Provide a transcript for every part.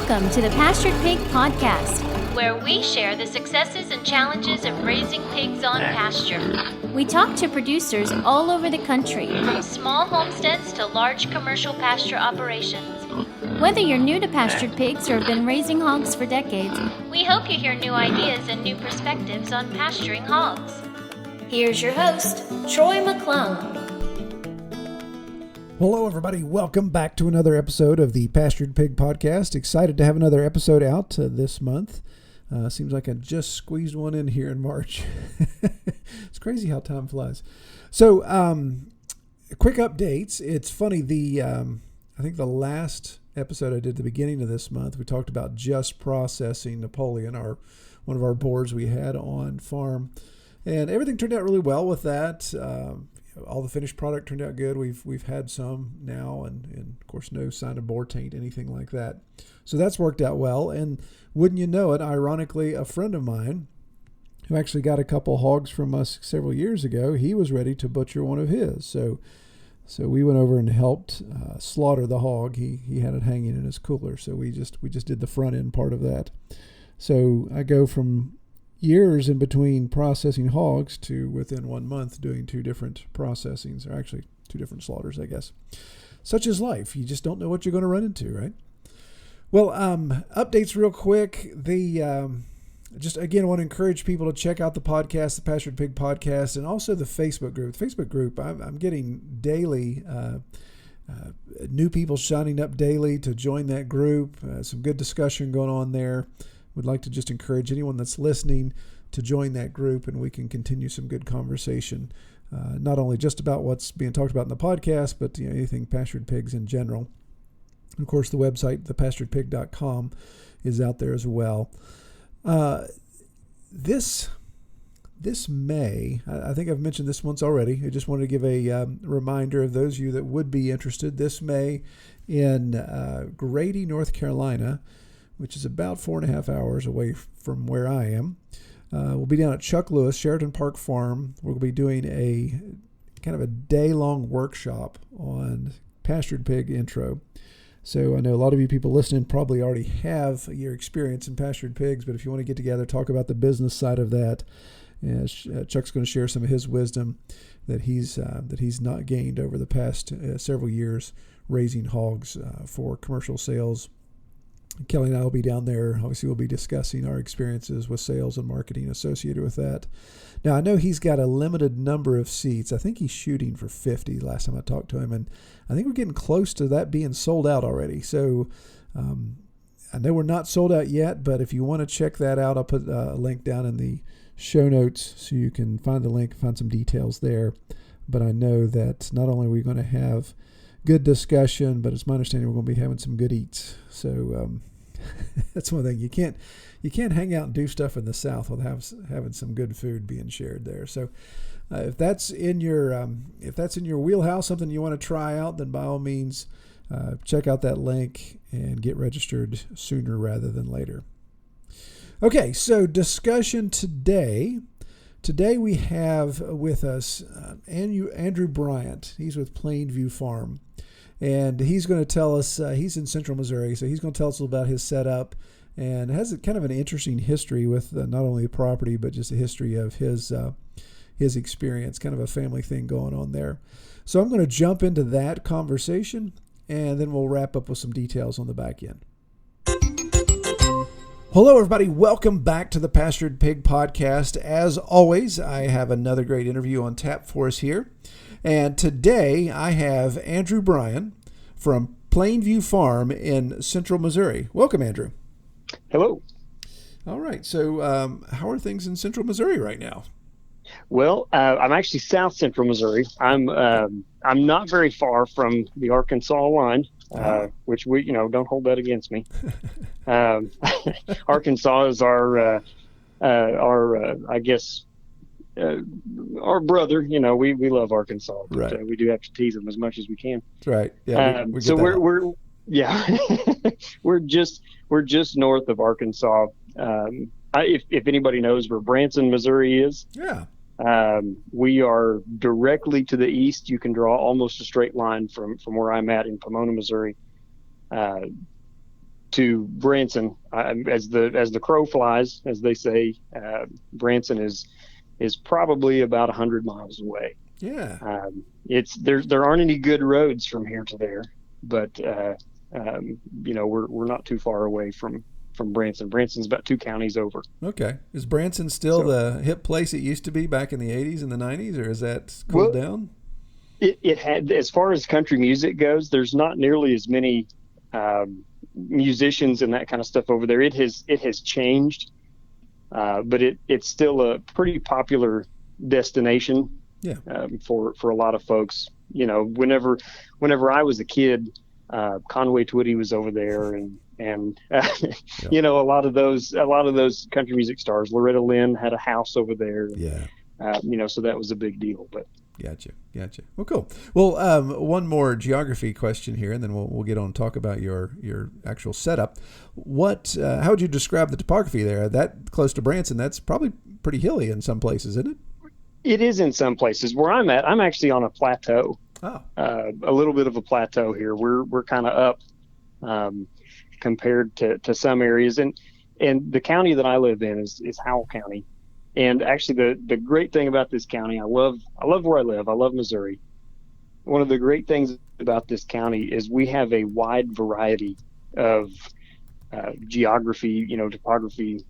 Welcome to the Pastured Pig Podcast, where we share the successes and challenges of raising pigs on pasture. We talk to producers all over the country, from small homesteads to large commercial pasture operations. Whether you're new to pastured pigs or have been raising hogs for decades, we hope you hear new ideas and new perspectives on pasturing hogs. Here's your host, Troy McClung. Hello, everybody. Welcome back to another episode of the Pastured Pig Podcast. Excited to have another episode out this month. Seems like I just squeezed one in here in March. It's crazy how time flies. So, quick updates. It's funny. I think the last episode I did at the beginning of this month, we talked about just processing Napoleon, one of our boars we had on farm, and everything turned out really well with that. All the finished product turned out good. We've had some now, and of course no sign of boar taint, anything like that. So that's worked out well. And wouldn't you know it, ironically, a friend of mine who actually got a couple hogs from us several years ago, he was ready to butcher one of his. So we went over and helped slaughter the hog. He had it hanging in his cooler. So we just did the front end part of that. So I go from years in between processing hogs to within 1 month doing two different processings, or actually two different slaughters, I guess. Such is life. You just don't know what you're going to run into, right? Well, updates real quick. Just again, want to encourage people to check out the podcast, the Pastured Pig Podcast, and also the Facebook group. The Facebook group, I'm getting daily new people signing up daily to join that group. Some good discussion going on there. Would like to just encourage anyone that's listening to join that group, and we can continue some good conversation, not only just about what's being talked about in the podcast, but anything pastured pigs in general. And of course, the website, thepasturedpig.com, is out there as well. This May, I think I've mentioned this once already. I just wanted to give a reminder of those of you that would be interested. This May in Grady, North Carolina, which is about 4.5 hours away from where I am. We'll be down at Chuck Lewis, Sheraton Park Farm. We'll be doing a kind of a day-long workshop on pastured pig intro. So I know a lot of you people listening probably already have your experience in pastured pigs, but if you want to get together, talk about the business side of that, Chuck's going to share some of his wisdom that he's not gained over the past several years raising hogs for commercial sales. Kelly and I will be down there. Obviously, we'll be discussing our experiences with sales and marketing associated with that. Now, I know he's got a limited number of seats. I think he's shooting for 50 last time I talked to him, and I think we're getting close to that being sold out already. So I know we're not sold out yet, but if you want to check that out, I'll put a link down in the show notes so you can find the link, find some details there. But I know that not only are we going to have good discussion, but it's my understanding we're going to be having some good eats. So that's one thing. You can't hang out and do stuff in the South without having some good food being shared there. So if that's in your wheelhouse, something you want to try out, then by all means check out that link and get registered sooner rather than later. Okay, so discussion today. Today we have with us Andrew Bryant. He's with Plainview Farm, and he's going to tell us, he's in Central Missouri, so he's going to tell us a little about his setup, and has kind of an interesting history with not only the property, but just a history of his experience, kind of a family thing going on there. So I'm going to jump into that conversation, and then we'll wrap up with some details on the back end. Hello, everybody. Welcome back to the Pastured Pig Podcast. As always, I have another great interview on tap for us here. And today I have Andrew Bryant from Plainview Farm in Central Missouri. Welcome, Andrew. Hello. All right. So how are things in Central Missouri right now? Well, I'm actually South Central Missouri. I'm not very far from the Arkansas line, which we, don't hold that against me. Arkansas is our I guess, our brother. We love Arkansas, but right. We do have to tease them as much as we can. That's right. Yeah. So we're we're just north of Arkansas. If anybody knows where Branson, Missouri is, yeah. We are directly to the east. You can draw almost a straight line from where I'm at in Pomona, Missouri. to Branson, as the crow flies, as they say, Branson is probably about 100 miles away. Yeah. There aren't any good roads from here to there, but we're not too far away from Branson. Branson's about 2 counties over. Okay. Is Branson still the hip place it used to be back in the 80s and the 90s, or is that cooled down? It had, as far as country music goes, there's not nearly as many musicians and that kind of stuff over there. It has changed, but it's still a pretty popular destination. Yeah. For a lot of folks. Whenever I was a kid, Conway Twitty was over there, and a lot of those country music stars. Loretta Lynn had a house over there. Yeah. So that was a big deal. But Gotcha. Well, cool. Well, one more geography question here, and then we'll get on and talk about your actual setup. How would you describe the topography there? That close to Branson, that's probably pretty hilly in some places, isn't it? It is in some places. Where I'm at, I'm actually on a plateau. Oh. A little bit of a plateau here. We're kind of up compared to some areas, and the county that I live in is Howell County. And actually, the great thing about this county, I love where I live. I love Missouri. One of the great things about this county is we have a wide variety of geography, topography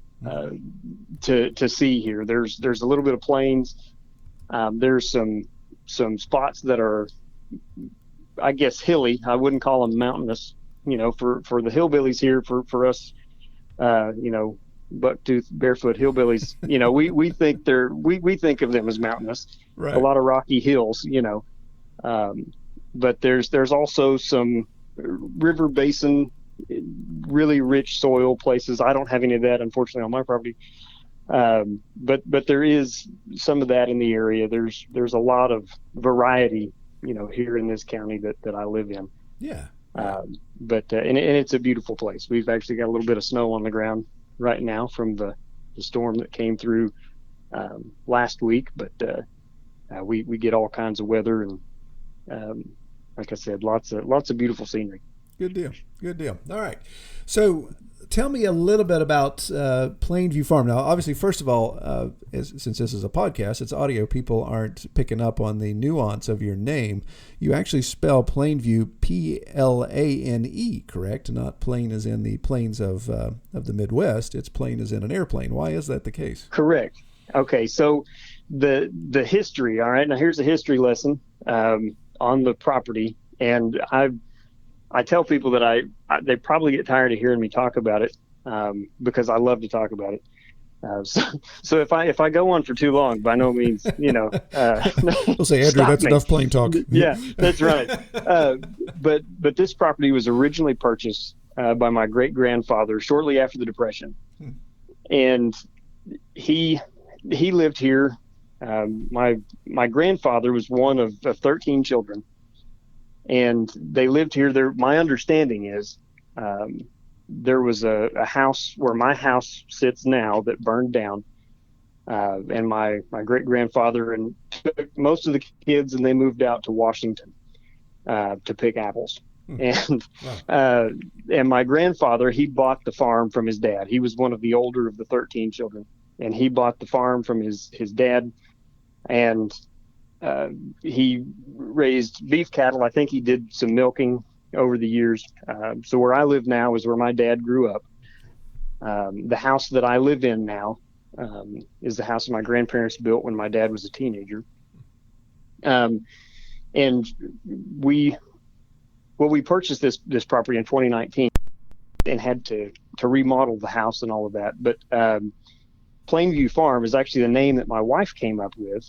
to see here. There's a little bit of plains. There's some spots that are, I guess, hilly. I wouldn't call them mountainous. For the hillbillies here, for us, bucktooth, barefoot hillbillies, we think we think of them as mountainous. Right. A lot of rocky hills, but there's also some river basin, really rich soil places. I don't have any of that, unfortunately, on my property. But there is some of that in the area. There's a lot of variety, here in this county that I live in. Yeah. And it's a beautiful place. We've actually got a little bit of snow on the ground right now from the storm that came through last week. But we get all kinds of weather, and like I said, lots of beautiful scenery. Good deal. All right. So tell me a little bit about Plainview Farm. Now, obviously, first of all, since this is a podcast, it's audio, people aren't picking up on the nuance of your name. You actually spell Plainview Plane, correct? Not plane as in the plains of the Midwest. It's plane as in an airplane. Why is that the case? Correct. Okay, so the history. All right, now here's a history lesson on the property, and I tell people that they probably get tired of hearing me talk about it because I love to talk about it. So if I go on for too long, by no means, we'll say, Andrew, that's enough plain talk. Yeah, that's right. But this property was originally purchased by my great grandfather shortly after the Depression, and he lived here. My grandfather was one of 13 children. And they lived here. My understanding is there was a house where my house sits now that burned down. And my great-grandfather took most of the kids, and they moved out to Washington to pick apples. And my grandfather, he bought the farm from his dad. He was one of the older of the 13 children. And he bought the farm from his dad. And he raised beef cattle. I think he did some milking over the years. So where I live now is where my dad grew up. The house that I live in now is the house my grandparents built when my dad was a teenager. And we purchased this property in 2019 and had to remodel the house and all of that. But Plainview Farm is actually the name that my wife came up with,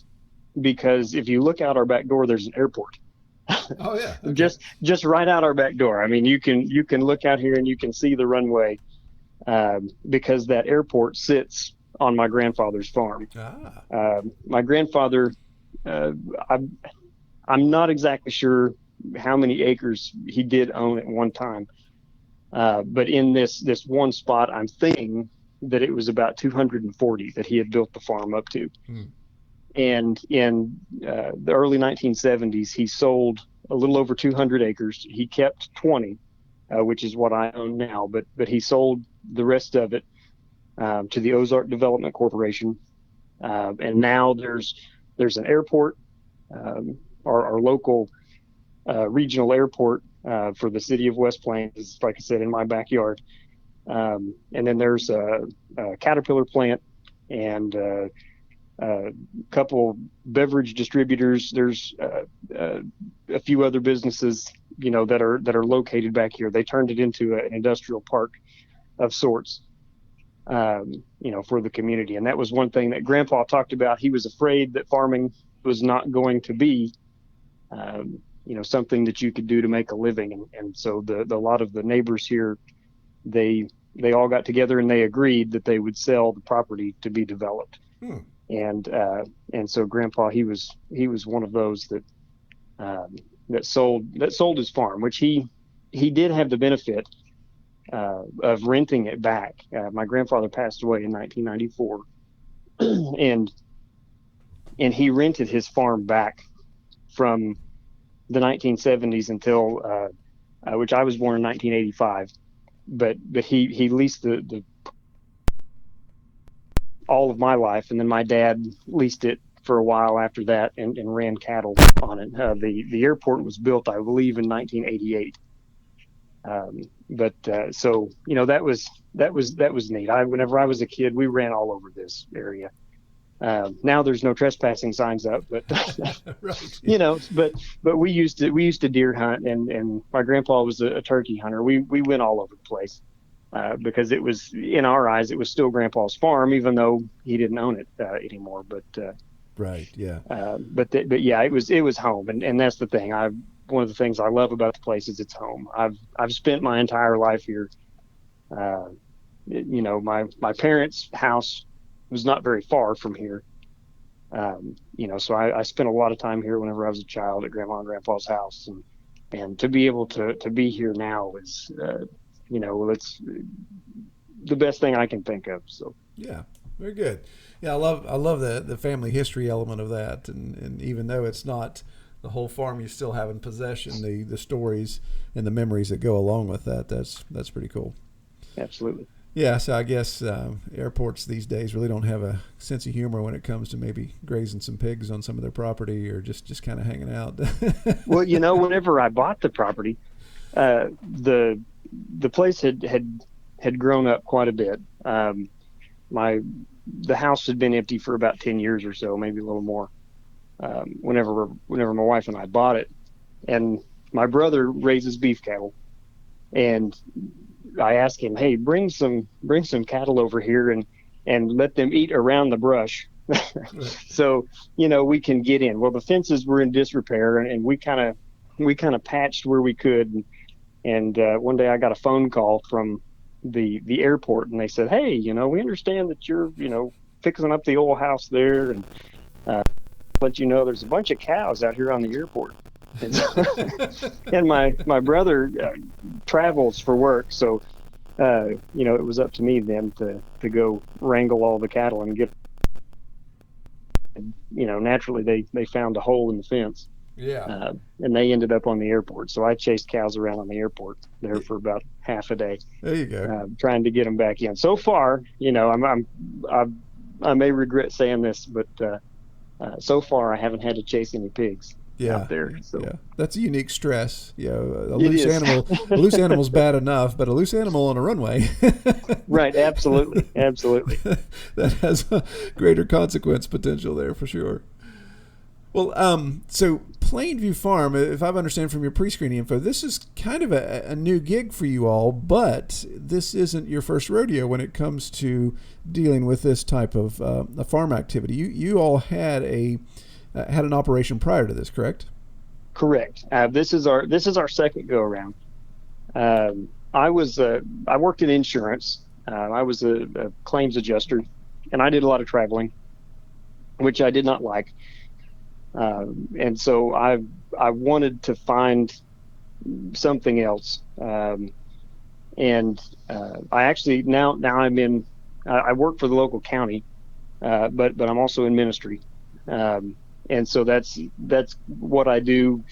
because if you look out our back door, there's an airport. Oh yeah. Okay. Just right out our back door. I mean, you can look out here and you can see the runway because that airport sits on my grandfather's farm. My grandfather, I'm not exactly sure how many acres he did own at one time, but in this one spot, I'm thinking that it was about 240 that he had built the farm up to. And in the early 1970s, he sold a little over 200 acres. He kept 20 which is what I own now. But he sold the rest of it to the Ozark Development Corporation, and now there's an airport, our local regional airport for the city of West Plains, is, like I said, in my backyard. And then there's a Caterpillar plant and a couple beverage distributors. There's a few other businesses, that are located back here. They turned it into an industrial park of sorts, for the community. And that was one thing that Grandpa talked about. He was afraid that farming was not going to be, something that you could do to make a living. And so a lot of the neighbors here, they all got together and they agreed that they would sell the property to be developed. And so Grandpa, he was one of those that sold his farm, which he did have the benefit of renting it back. My grandfather passed away in 1994, and he rented his farm back from the 1970s until which I was born in 1985. But he leased the all of my life, and then my dad leased it for a while after that and ran cattle on it. The airport was built, I believe, in 1988. So that was neat. Whenever I was a kid, we ran all over this area. Now there's no trespassing signs up, but right. But we used to deer hunt, and my grandpa was a turkey hunter. We went all over the place because it was, in our eyes, it was still Grandpa's farm, even though he didn't own it anymore. But right, yeah. But yeah, it was home, and that's the thing. One of the things I love about the place is it's home. I've spent my entire life here. My parents' house was not very far from here. So I spent a lot of time here whenever I was a child at Grandma and Grandpa's house, and to be able to be here now is, it's the best thing I can think of. So yeah, very good. Yeah, I love the family history element of that, and even though it's not the whole farm you still have in possession, the stories and the memories that go along with that, that's pretty cool. Absolutely. Yeah, so I guess airports these days really don't have a sense of humor when it comes to maybe grazing some pigs on some of their property or just kind of hanging out. Well, whenever I bought the property, the place had grown up quite a bit. The house had been empty for about 10 years or so, maybe a little more. Whenever my wife and I bought it, and my brother raises beef cattle, and I asked him, hey, bring some cattle over here and let them eat around the brush. So, we can get in. Well, the fences were in disrepair, and we kind of patched where we could. And one day I got a phone call from the airport, and they said, hey, we understand that you're, fixing up the old house there, and let you know there's a bunch of cows out here on the airport. And, and my brother travels for work, so it was up to me then to go wrangle all the cattle and get. Naturally they found a hole in the fence. Yeah. And they ended up on the airport. So I chased cows around on the airport there for about half a day. There you go. Trying to get them back in. So far, I may regret saying this, but so far I haven't had to chase any pigs out there. So yeah, that's a unique stress. A loose animal's bad enough, but a loose animal on a runway. Right. Absolutely. That has a greater consequence potential there for sure. Well, so Plainview Farm, if I understand from your pre-screening info, this is kind of a new gig for you all, but this isn't your first rodeo when it comes to dealing with this type of a farm activity. You all had an operation prior to this, correct? Correct. This is our second go around. I worked in insurance. I was a claims adjuster, and I did a lot of traveling, which I did not like. And so I wanted to find something else. And I actually now I'm in. I work for the local county, but I'm also in ministry. And so that's what I do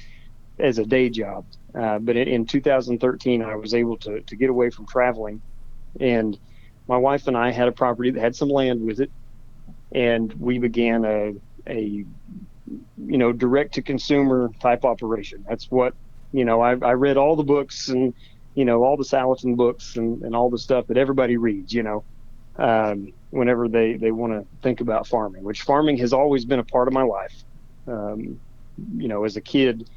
as a day job. But in 2013, I was able to get away from traveling, and my wife and I had a property that had some land with it, and we began a direct to consumer type operation. That's what, I read all the books and, all the Salatin books and all the stuff that everybody reads, whenever they want to think about farming, which farming has always been a part of my life. As a kid,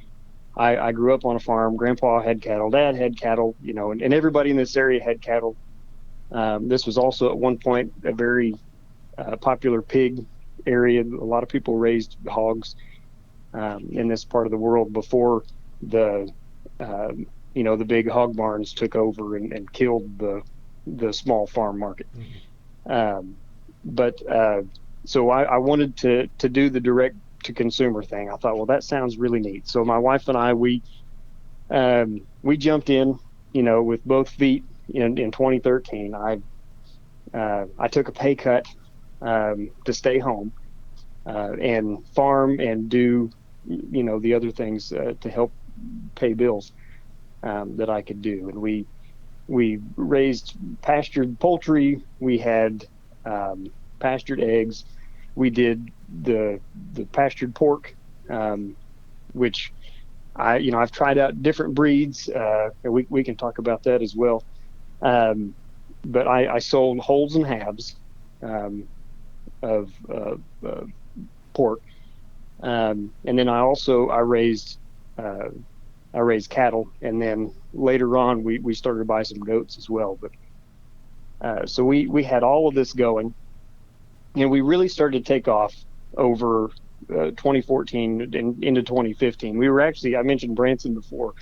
I grew up on a farm. Grandpa had cattle, Dad had cattle, and everybody in this area had cattle. This was also at one point a very popular pig area. A lot of people raised hogs in this part of the world before the big hog barns took over and killed the small farm market. So I wanted to do the direct to consumer thing. I thought, well, that sounds really neat. So my wife and I, we jumped in, with both feet in 2013. I took a pay cut to stay home and farm and do, the other things to help pay bills that I could do. And we raised pastured poultry. We had pastured eggs. We did the pastured pork, which I've tried out different breeds. And we can talk about that as well. But I sold wholes and halves of pork, and then I raised cattle, and then later on we started to buy some goats as well. But so we had all of this going, and we really started to take off over 2014 and into 2015. We were actually, I mentioned Branson before.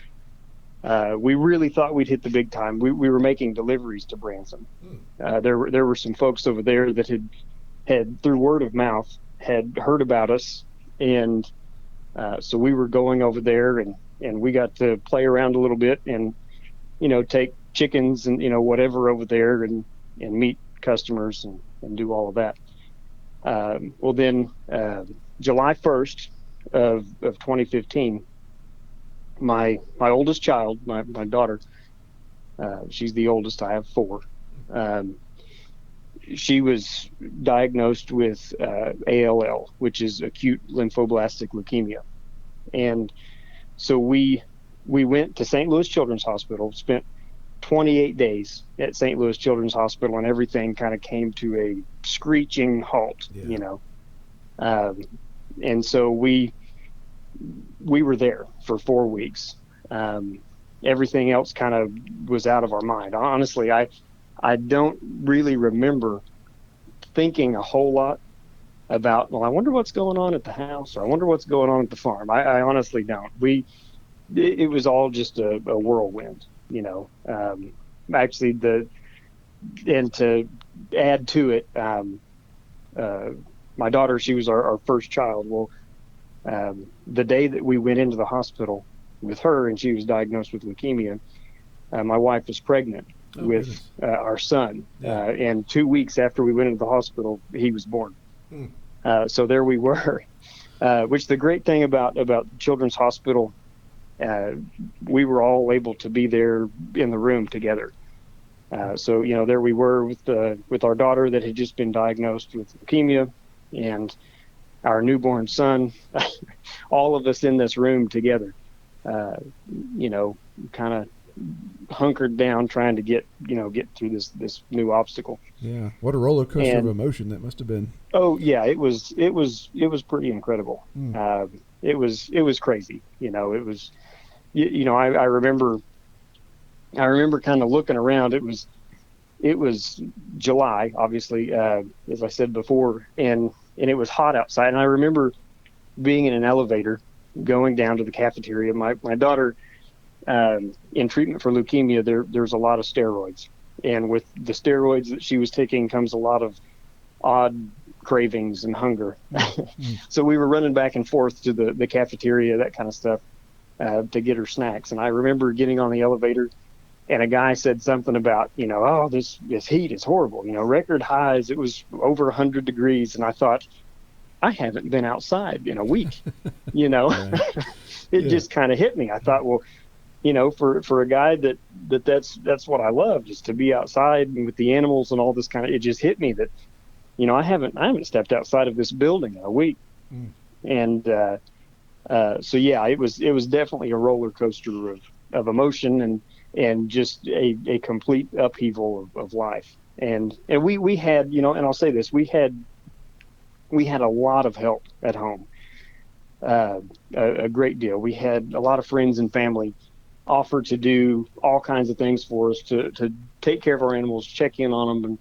We really thought we'd hit the big time. We were making deliveries to Branson. There were some folks over there that had through word of mouth had heard about us, and so we were going over there, and we got to play around a little bit and take chickens and whatever over there and meet customers and do all of that. Well, then July 1st of 2015, my oldest child, my daughter, she's the oldest. I have four. She was diagnosed with ALL, which is acute lymphoblastic leukemia. And so we went to St. Louis Children's Hospital, spent 28 days at St. Louis Children's Hospital, and everything kind of came to a screeching halt, and so we were there for 4 weeks. Everything else kind of was out of our mind. Honestly, I don't really remember thinking a whole lot about, well, I wonder what's going on at the house, or I wonder what's going on at the farm. I honestly don't. It was all just a whirlwind, actually and to add to it, my daughter, she was our first child. Well, the day that we went into the hospital with her and she was diagnosed with leukemia, my wife was pregnant with our son. Yeah. And 2 weeks after we went into the hospital, he was born. So there we were, which the great thing about Children's Hospital, we were all able to be there in the room together. So, there we were with our daughter that had just been diagnosed with leukemia, and our newborn son, all of us in this room together, kind of hunkered down trying to get through this new obstacle. Yeah. What a roller coaster of emotion that must have been. Oh yeah, it was pretty incredible. It was crazy. It was, I remember kind of looking around. It was July, obviously, as I said before, and it was hot outside. And I remember being in an elevator going down to the cafeteria. My daughter, in treatment for leukemia, there's a lot of steroids. And with the steroids that she was taking comes a lot of odd cravings and hunger. So we were running back and forth to the cafeteria, that kind of stuff, to get her snacks. And I remember getting on the elevator, and a guy said something about, oh, this heat is horrible, record highs. It was over 100 degrees. And I thought, I haven't been outside in a week, It just kind of hit me. I thought, well, for a guy that's what I love, just to be outside and with the animals and all this kind of, it just hit me that, I haven't stepped outside of this building in a week. And, so yeah, it was definitely a roller coaster of emotion and just a complete upheaval of life. And we had, and I'll say this, we had a lot of help at home, a great deal. We had a lot of friends and family offer to do all kinds of things for us to take care of our animals, check in on them,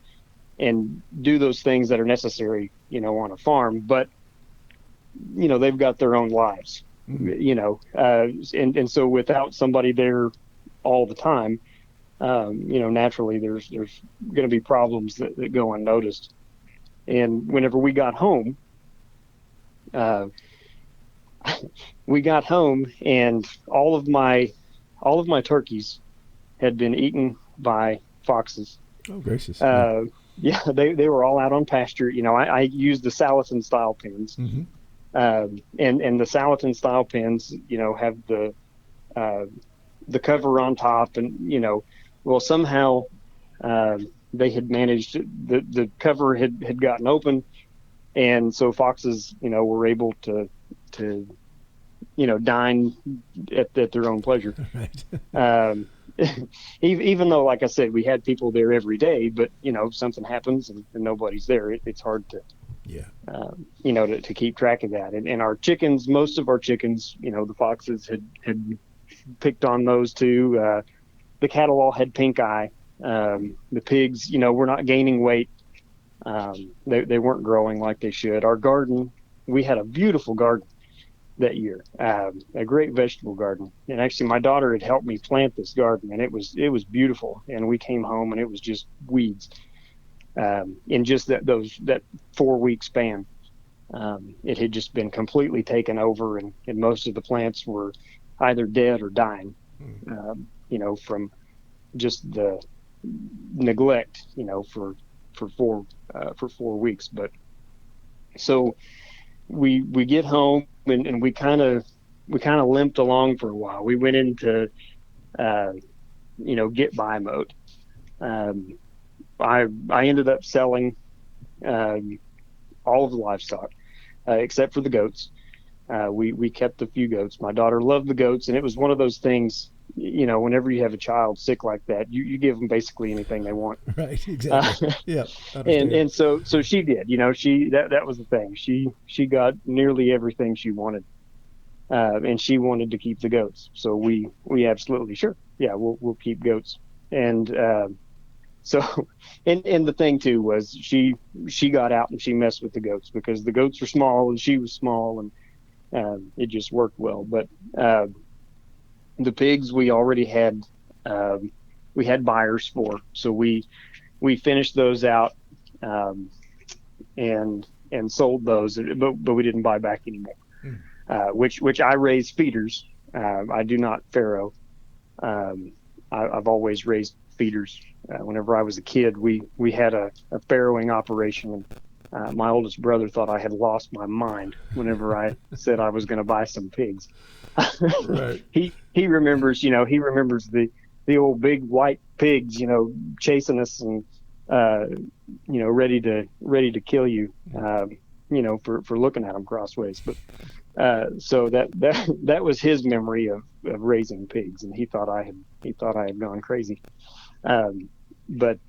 and do those things that are necessary, on a farm. But, they've got their own lives, and so without somebody there all the time, naturally there's going to be problems that go unnoticed. And whenever we got home, and all of my turkeys had been eaten by foxes. Oh, gracious. Yeah, they were all out on pasture. I used the Salatin style pens. And the Salatin style pens, have the cover on top, and well, somehow they had managed, the cover had gotten open, and so foxes were able to dine at their own pleasure. Right. Even though, like I said, we had people there every day, but something happens and nobody's there, it's hard to to keep track of that. And our chickens, most of our chickens, the foxes had picked on those too. The cattle all had pink eye. The pigs, were not gaining weight. They weren't growing like they should. Our garden, we had a beautiful garden that year, a great vegetable garden. And actually my daughter had helped me plant this garden, and it was beautiful. And we came home and it was just weeds. In just that 4-week span, it had just been completely taken over, and most of the plants were either dead or dying, from just the neglect, for 4 weeks. But so we get home, and we kind of limped along for a while. We went into get by mode. I ended up selling all of the livestock except for the goats. We kept a few goats. My daughter loved the goats, and it was one of those things, whenever you have a child sick like that, you give them basically anything they want. Right, exactly. Yeah. And so she did. That was the thing. She got nearly everything she wanted, and she wanted to keep the goats. So we absolutely, sure, yeah, we'll keep goats. And so, and the thing too was she got out and she messed with the goats, because the goats were small and she was small, and it just worked well. But the pigs, we already had we had buyers for, so we finished those out, and sold those, but we didn't buy back anymore. Which I raise feeders. I do not farrow. I've always raised feeders. Whenever I was a kid, we had a farrowing operation, and my oldest brother thought I had lost my mind whenever I said I was going to buy some pigs. Right. He remembers, the old big white pigs, chasing us and ready to kill you, for looking at them crossways. But so that was his memory of raising pigs, and he thought I had gone crazy. But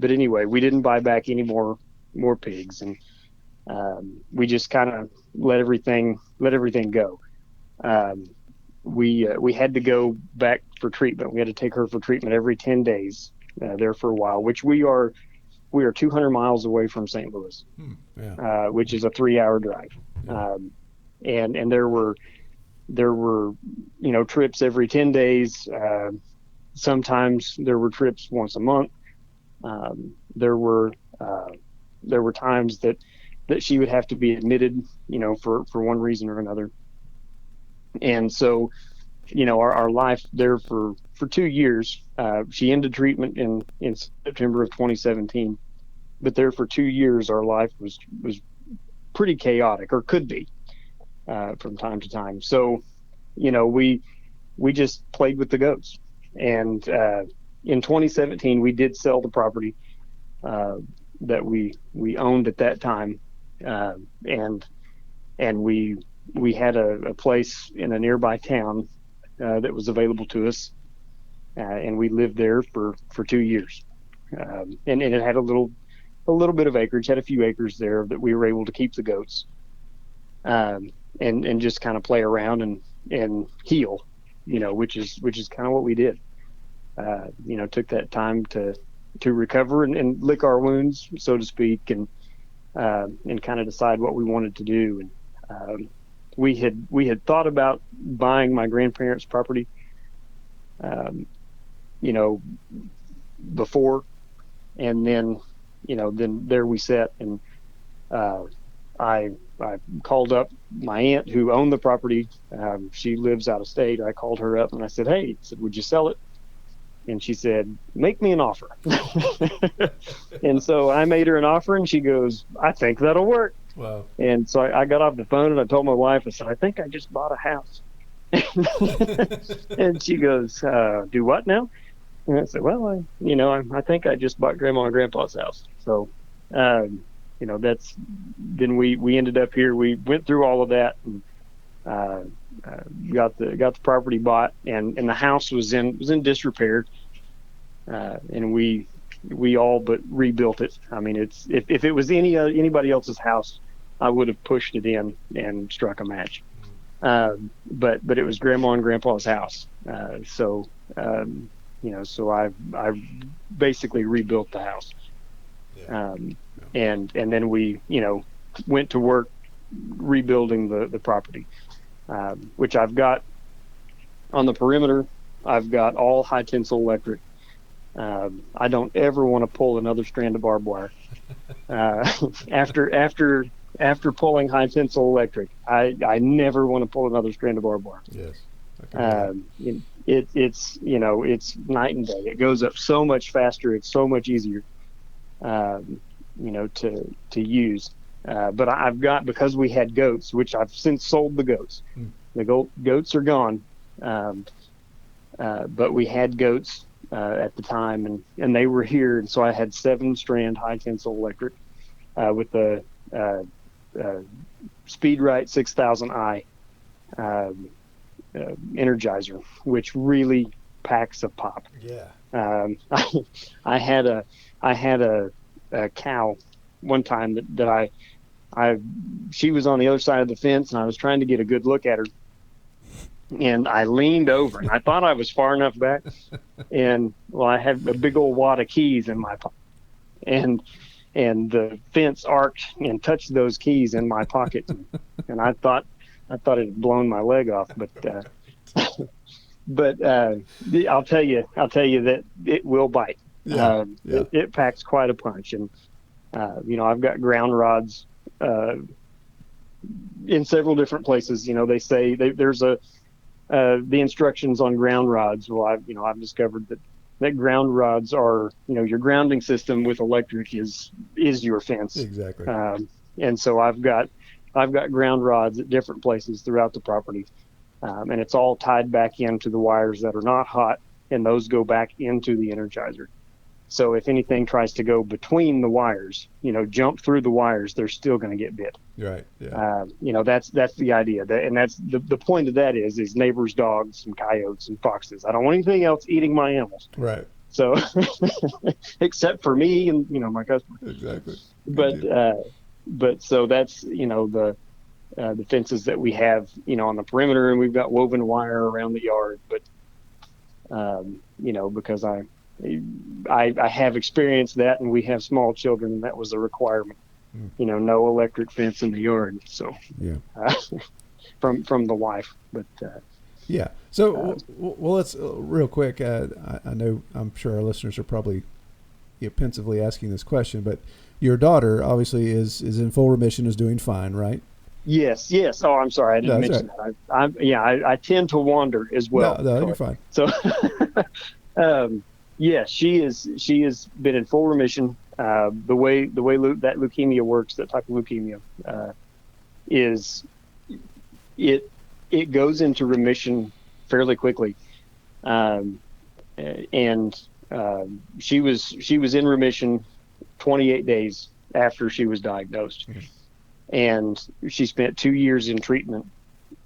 anyway, we didn't buy back any more pigs, and we just kind of let everything go. We had to go back for treatment. We had to take her for treatment every 10 days there for a while, which we are 200 miles away from St. Louis, which is a 3-hour drive. And there were trips every 10 days. Sometimes there were trips once a month. There were times that she would have to be admitted, for one reason or another. And so, our life there for 2 years, she ended treatment in September of 2017, but there for 2 years, our life was pretty chaotic, or could be, from time to time. So, we we just played with the goats. And in 2017, we did sell the property that we owned at that time, and we had a place in a nearby town that was available to us, and we lived there for 2 years, and it had a little bit of acreage, had a few acres there that we were able to keep the goats, and just kind of play around and heal, which is kind of what we did. Took that time to recover and lick our wounds, so to speak, and kind of decide what we wanted to do. And we had thought about buying my grandparents' property, before, and then there we sat, and I called up my aunt who owned the property. She lives out of state. I called her up and I said, "Hey," "would you sell it?" And she said, "Make me an offer." And so I made her an offer, and she goes, "I think that'll work." Wow. And so I got off the phone and I told my wife, I said, "I think I just bought a house." And she goes, "Do what now?" And I said, "Well, I think I just bought Grandma and Grandpa's house." So, then we ended up here. We went through all of that, and got the property bought, and the house was in disrepair, and we all but rebuilt it. I mean, if it was anybody else's house, I would have pushed it in and struck a match. But it was Grandma and Grandpa's house, so I basically rebuilt the house. Yeah. And then we went to work rebuilding the property, which I've got on the perimeter. I've got all high tensile electric. I don't ever want to pull another strand of barbed wire. After pulling high tensile electric, I never want to pull another strand of barbed wire. Yes. It's night and day. It goes up so much faster. It's so much easier, to use. But I've got, because we had goats, which I've since sold the goats. The goats are gone. But we had goats at the time, and they were here. And so I had 7-strand high tensile electric with the SpeedRite 6000i energizer, which really packs a pop. Yeah. I had a cow one time that she was on the other side of the fence, and I was trying to get a good look at her, and I leaned over, and I thought I was far enough back, and I had a big old wad of keys in my pocket, and the fence arced and touched those keys in my pocket, and I thought it had blown my leg off, but I'll tell you that it will bite. Yeah. It packs quite a punch, and I've got ground rods in several different places. They say there's the instructions on ground rods. Well, I've discovered that ground rods are, your grounding system with electric is your fence. Exactly. And so I've got ground rods at different places throughout the property, and it's all tied back into the wires that are not hot, and those go back into the energizer. So if anything tries to go between the wires, jump through the wires, they're still going to get bit. Right. Yeah. That's the idea. And that's the point of that is neighbors' dogs and coyotes and foxes. I don't want anything else eating my animals. Right. So, except for me and, my customer. Exactly. But so that's, the fences that we have, on the perimeter, and we've got woven wire around the yard. But, because I have experienced that, and we have small children, and that was a requirement. No electric fence in the yard. So yeah, from the wife, but yeah. So well, let's real quick. I know I'm sure our listeners are probably pensively asking this question, but your daughter obviously is in full remission, is doing fine, right? Yes. Oh, I'm sorry, I didn't mention that. I tend to wander as well. No, you're fine. So. Yes, she has been in full remission. The way that leukemia works, that type of leukemia, is it goes into remission fairly quickly. And she was in remission 28 days after she was diagnosed. Mm-hmm. And she spent 2 years in treatment,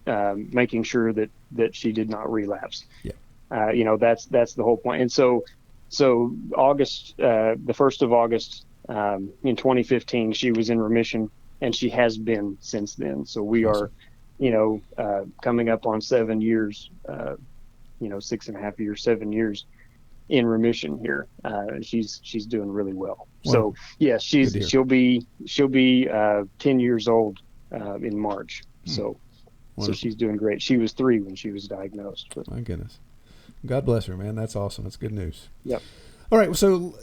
making sure that she did not relapse. Yeah. That's the whole point. And so August, the 1st of August, in 2015, she was in remission, and she has been since then. So we Awesome. are, coming up on 7 years, 6.5 years, 7 years in remission here. She's doing really well. Wonderful. So yeah, she'll be 10 years old in March. So she's doing great. She was 3 when she was diagnosed. But. My goodness. God bless her, man. That's awesome. That's good news. Yep. All right. So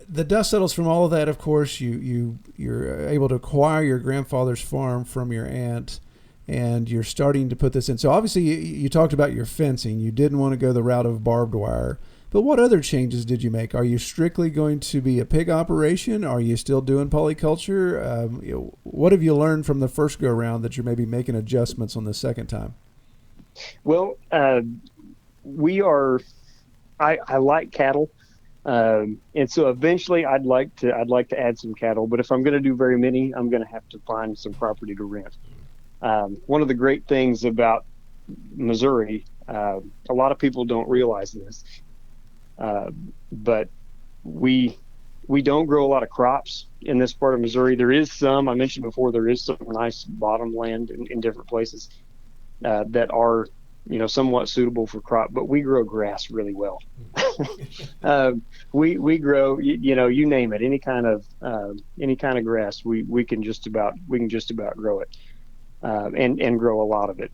the dust settles from all of that. Of course, you're able to acquire your grandfather's farm from your aunt, and you're starting to put this in. So obviously you talked about your fencing. You didn't want to go the route of barbed wire. But what other changes did you make? Are you strictly going to be a pig operation? Are you still doing polyculture? What have you learned from the first go around that you're maybe making adjustments on the second time? Well, I like cattle. And so eventually I'd like to add some cattle, but if I'm going to do very many, I'm going to have to find some property to rent. One of the great things about Missouri, a lot of people don't realize this, but we don't grow a lot of crops in this part of Missouri. There is some, I mentioned before, there is some nice bottomland in different places that are, somewhat suitable for crop, but we grow grass really well. We grow, you name it, any kind of grass, we can just about grow it, and grow a lot of it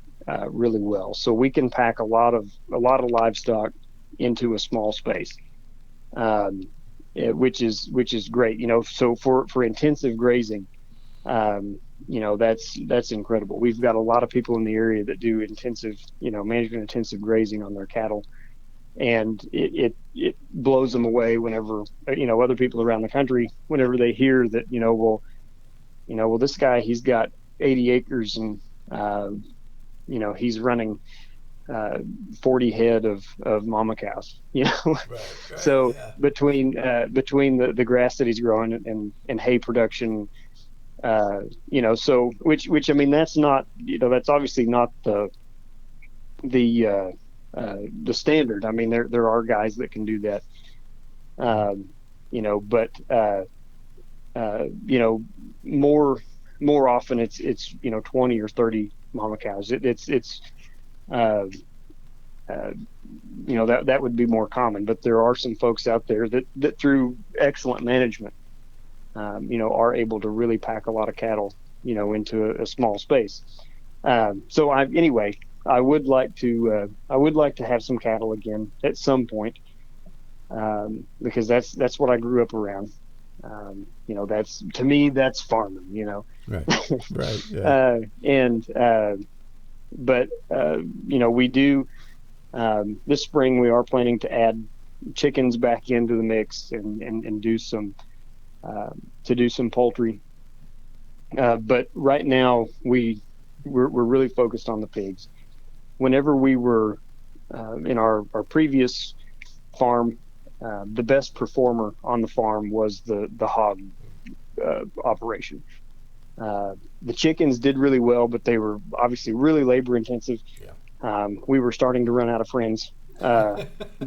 really well. So we can pack a lot of livestock into a small space, which is great. So for intensive grazing, that's incredible. We've got a lot of people in the area that do management intensive grazing on their cattle, and it blows them away whenever other people around the country, whenever they hear that this guy, he's got 80 acres and he's running 40 head of mama cows. Right, so yeah. between the grass that he's growing and hay production, so which I mean, that's not, that's obviously not the standard. I mean, there are guys that can do that, but more often it's 20 or 30 mama cows. That would be more common, but there are some folks out there that through excellent management, are able to really pack a lot of cattle, into a small space. So I would like to have some cattle again at some point, because that's what I grew up around. That's, to me, that's farming, Right. Right. Yeah. But we do, this spring we are planning to add chickens back into the mix and do some poultry. But right now we're really focused on the pigs. Whenever we were in our previous farm, the best performer on the farm was the hog operation. The chickens did really well, but they were obviously really labor intensive. Yeah. We were starting to run out of friends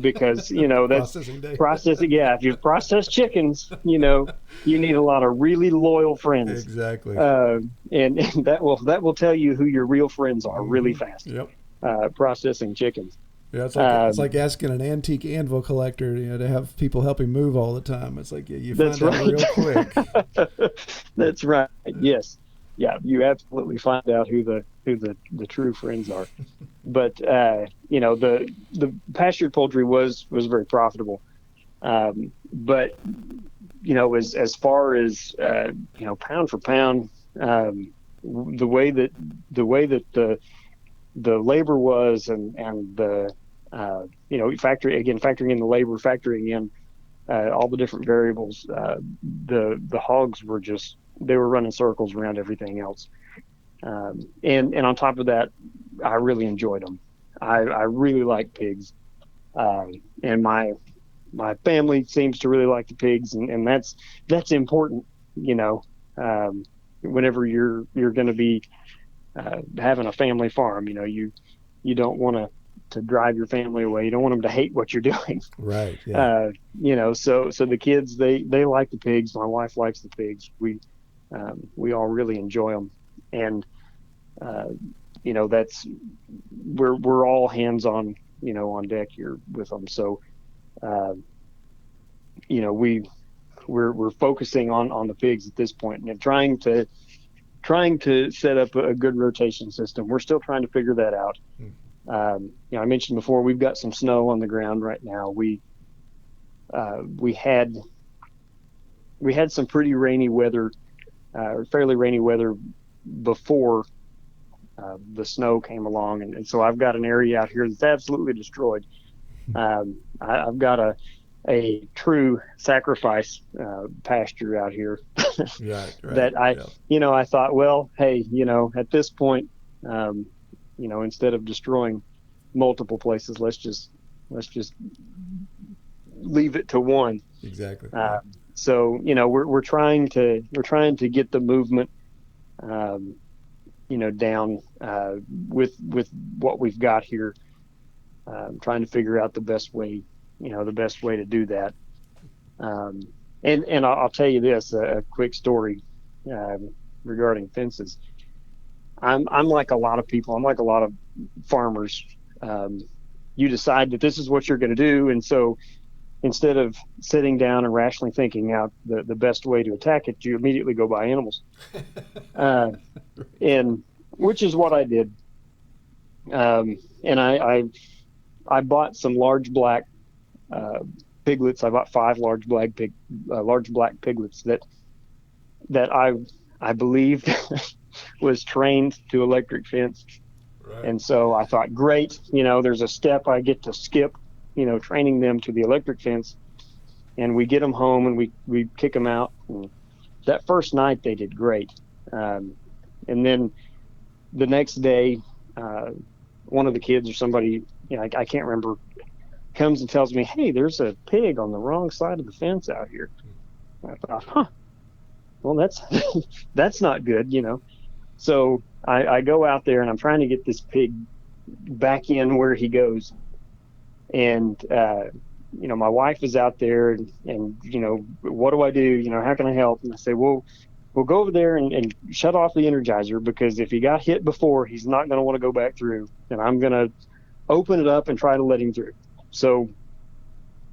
because that's processing. Yeah, if you process chickens, you need a lot of really loyal friends. Exactly. And that will tell you who your real friends are really fast. Yep. Processing chickens. Yeah, it's like asking an antique anvil collector, to have people help him move all the time. It's like you find out real quick. That's right. Yes. Yeah, you absolutely find out who the true friends are. But the pastured poultry was very profitable. But as far as pound for pound, the way that the labor was and the factoring in the labor, factoring in all the different variables, the hogs they were running circles around everything else. And on top of that, I really enjoyed them. I really like pigs, and my family seems to really like the pigs, and that's important, you know. Whenever you're going to be having a family farm, you know, you don't want to drive your family away. You don't want them to hate what you're doing. Right. Yeah. You know, so the kids, they like the pigs. My wife likes the pigs. We all really enjoy them, and you know, we're all hands on, you know, on deck here with them. So you know, we're focusing on the pigs at this point, and trying to set up a good rotation system. We're still trying to figure that out. You know, I mentioned before, we've got some snow on the ground right now. We had some pretty rainy weather, fairly rainy weather before the snow came along, and so I've got an area out here that's absolutely destroyed. I've got a true sacrifice pasture out here Right. that you know, I thought, well, hey, you know, at this point, you know, instead of destroying multiple places, let's just leave it to one. Exactly. So, you know, we're trying to get the movement, you know, down with what we've got here. Trying to figure out the best way to do that. And I'll tell you this, a quick story regarding fences. I'm like a lot of people. I'm like a lot of farmers. You decide that this is what you're going to do, and so instead of sitting down and rationally thinking out the best way to attack it, you immediately go buy animals, and which is what I did. And I bought some large black piglets. I bought 5 large black piglets that I believed was trained to electric fence. Right. And so I thought, great, you know, there's a step I get to skip, you know, training them to the electric fence, and we get them home and we kick them out. And that first night they did great. And then the next day, one of the kids or somebody, you know, I can't remember, comes and tells me, hey, there's a pig on the wrong side of the fence out here. And I thought, well, that's not good, you know. So I go out there and I'm trying to get this pig back in where he goes. And, you know, my wife is out there and, you know, what do I do? You know, how can I help? And I say, well, we'll go over there and shut off the Energizer, because if he got hit before, he's not going to want to go back through. And I'm going to open it up and try to let him through. So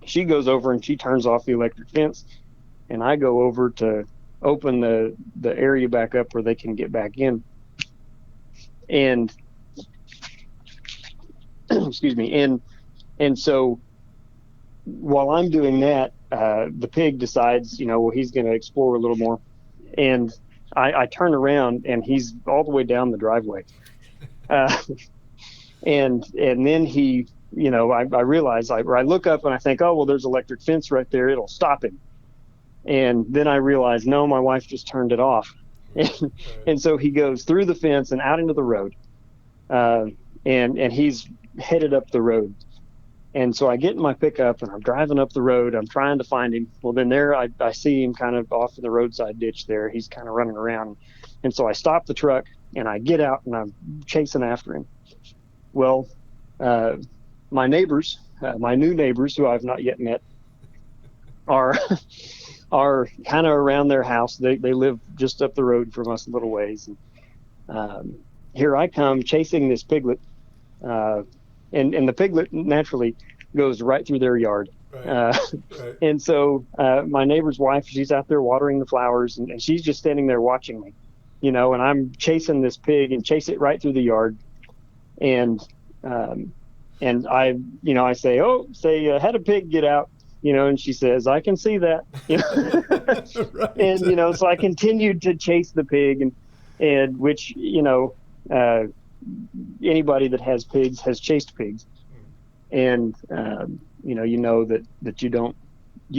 she goes over and she turns off the electric fence, and I go over to open the area back up where they can get back in. And excuse me. And so while I'm doing that, the pig decides, you know, well, he's going to explore a little more. And I turn around and he's all the way down the driveway. And then he, you know, I realize, I look up and I think, oh, well, there's electric fence right there. It'll stop him. And then I realize, no, my wife just turned it off. And so he goes through the fence and out into the road. And he's headed up the road. And so I get in my pickup and I'm driving up the road. I'm trying to find him. Well, then there I see him kind of off in the roadside ditch there. He's kind of running around. And so I stop the truck and I get out and I'm chasing after him. Well, my neighbors, my new neighbors who I've not yet met, are kind of around their house. They live just up the road from us a little ways. And here I come chasing this piglet. And the piglet naturally goes right through their yard. Right. And so my neighbor's wife, she's out there watering the flowers, and she's just standing there watching me, you know, and I'm chasing this pig and chase it right through the yard. And I, you know, I say, had a pig get out, you know, and she says, I can see that, you know. Right. And, you know, so I continued to chase the pig, and which, you know, anybody that has pigs has chased pigs, and you know that you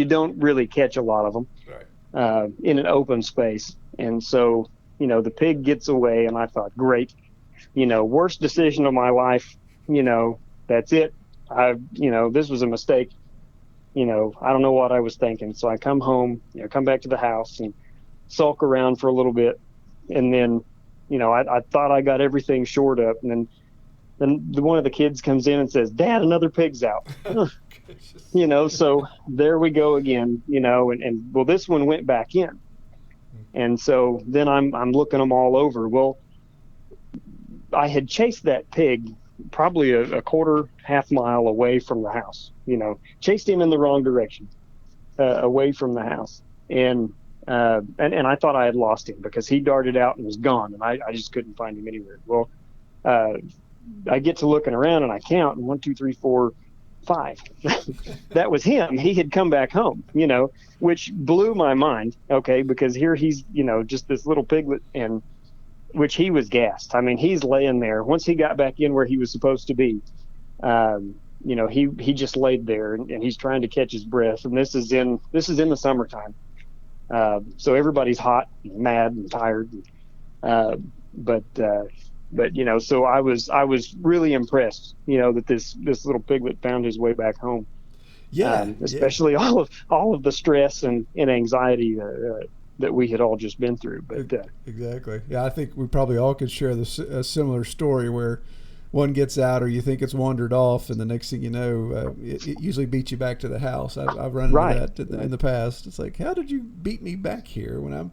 don't really catch a lot of them. Right. In an open space. And so, you know, the pig gets away, and I thought, great, you know, worst decision of my life, that's it. This was a mistake. I don't know what I was thinking. So I come home, come back to the house and sulk around for a little bit. And then, I thought I got everything shored up. And then one of the kids comes in and says, "Dad, another pig's out." So there we go again, and well, this one went back in. And so then I'm looking them all over. Well, I had chased that pig probably a quarter, half mile away from the house, chased him in the wrong direction, away from the house. And I thought I had lost him because he darted out and was gone. And I just couldn't find him anywhere. Well, I get to looking around and I count, and 1, 2, 3, 4, 5. That was him. He had come back home, which blew my mind. Okay. Because here he's, just this little piglet, and which he was gassed. I mean, he's laying there. Once he got back in where he was supposed to be, he just laid there, and he's trying to catch his breath. And this is in the summertime. So everybody's hot and mad and tired. But so I was really impressed, that this little piglet found his way back home. Yeah. Especially all of the stress and anxiety that we had all just been through. But exactly. Yeah, I think we probably all could share a similar story where one gets out, or you think it's wandered off, and the next thing you know, it usually beats you back to the house. I've run into that in the past. It's like, how did you beat me back here when I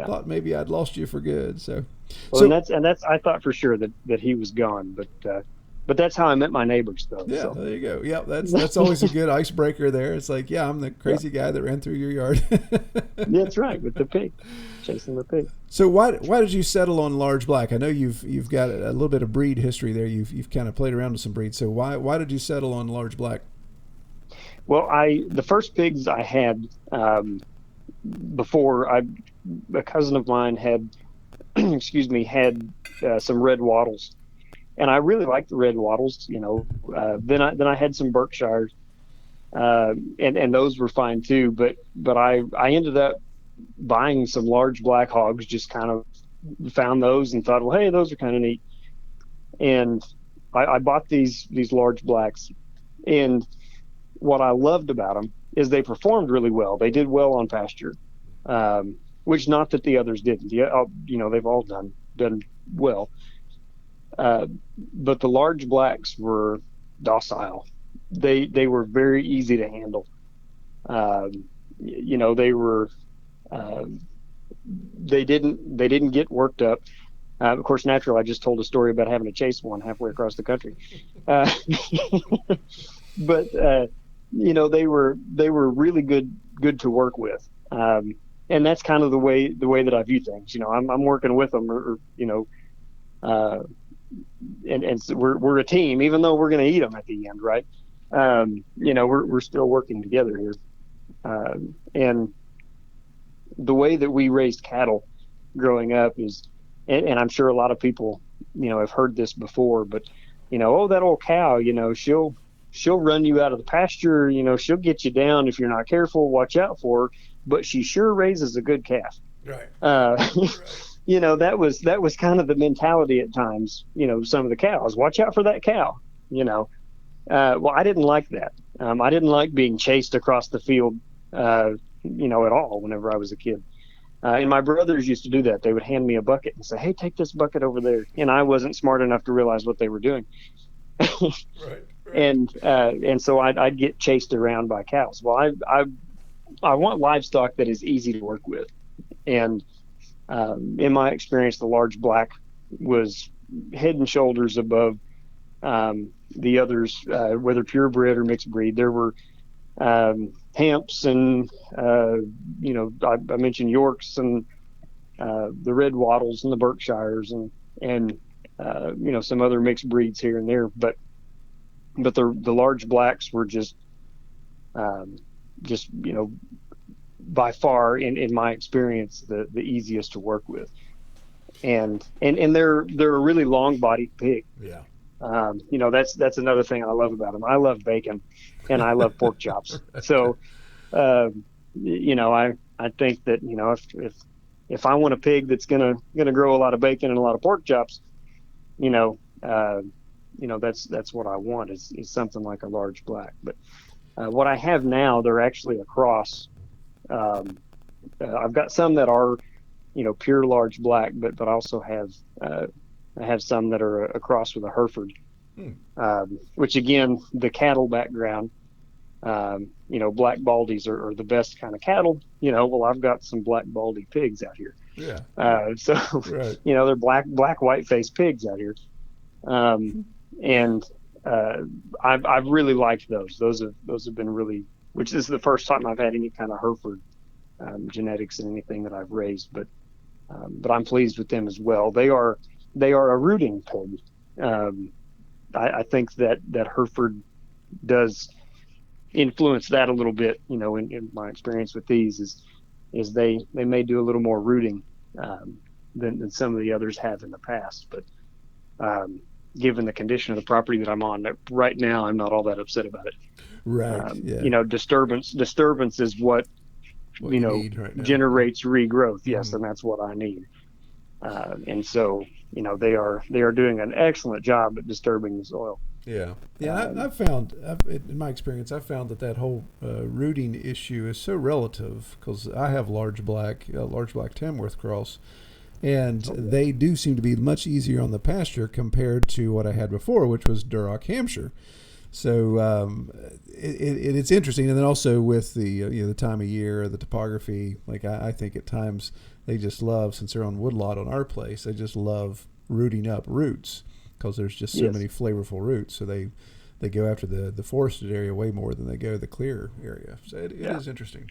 thought maybe I'd lost you for good? And that's I thought for sure that he was gone, but that's how I met my neighbors, though. Yeah, so. There you go. Yeah, that's always a good icebreaker there. It's like, I'm the crazy guy that ran through your yard. That's right, with the pig, chasing the pig. So why did you settle on large black? I know you've got a little bit of breed history there. You've kind of played around with some breeds. So why did you settle on large black? Well, the first pigs I had before a cousin of mine had had some red wattles. And I really liked the red wattles, then I had some Berkshires, and those were fine too. But I ended up buying some large black hogs, just kind of found those and thought, well, hey, those are kind of neat. And I bought these large blacks. And what I loved about them is they performed really well. They did well on pasture, which not that the others didn't. They've all done well. But the large blacks were docile. They were very easy to handle. They were, they didn't get worked up. Of course, naturally, I just told a story about having to chase one halfway across the country. But they were really good to work with. And that's kind of the way that I view things. I'm working with them, and so we're a team, even though we're going to eat them at the end, right? We're still working together here. And the way that we raised cattle growing up is, and I'm sure a lot of people, have heard this before, but, that old cow, she'll run you out of the pasture, she'll get you down if you're not careful, watch out for her, but she sure raises a good calf. Right. That was kind of the mentality at times, some of the cows, watch out for that cow, well, I didn't like that. I didn't like being chased across the field, at all whenever I was a kid. And my brothers used to do that. They would hand me a bucket and say, hey, take this bucket over there. And I wasn't smart enough to realize what they were doing. Right. And so I'd get chased around by cows. Well, I want livestock that is easy to work with. And in my experience, the large black was head and shoulders above the others, whether purebred or mixed breed. There were Hamps and, I mentioned Yorks and the red wattles and the Berkshires and some other mixed breeds here and there. But the large blacks were just by far in my experience the easiest to work with, and they're a really long bodied pig. Yeah. That's another thing I love about them. I love bacon and I love pork chops. So I think that if I want a pig that's gonna grow a lot of bacon and a lot of pork chops, that's what I want is something like a large black. But what I have now, they're actually a cross. I've got some that are, pure large black, but I also have I have some that are a cross with a Hereford, which again, the cattle background, black baldies are the best kind of cattle. Well, I've got some black baldy pigs out here. Yeah. So Right. they're black white faced pigs out here, and I've really liked those. Those have been really, which is the first time I've had any kind of Hereford genetics in anything that I've raised, but I'm pleased with them as well. They are a rooting pig. I think that Hereford does influence that a little bit. In my experience with these is they may do a little more rooting than some of the others have in the past. But given the condition of the property that I'm on right now, I'm not all that upset about it. Right. Yeah. Disturbance is what you need right now. generates regrowth. Yes, and that's what I need. And so they are doing an excellent job at disturbing the soil. Yeah. I've found, in my experience, I've found that whole rooting issue is so relative, because I have large black Tamworth cross, and they do seem to be much easier on the pasture compared to what I had before, which was Duroc Hampshire. So it's interesting, and then also with the time of year, the topography. Like I think at times they just love, since they're on woodlot on our place, they just love rooting up roots, because there's just so many flavorful roots. So they go after the forested area way more than they go the clear area. So it is interesting.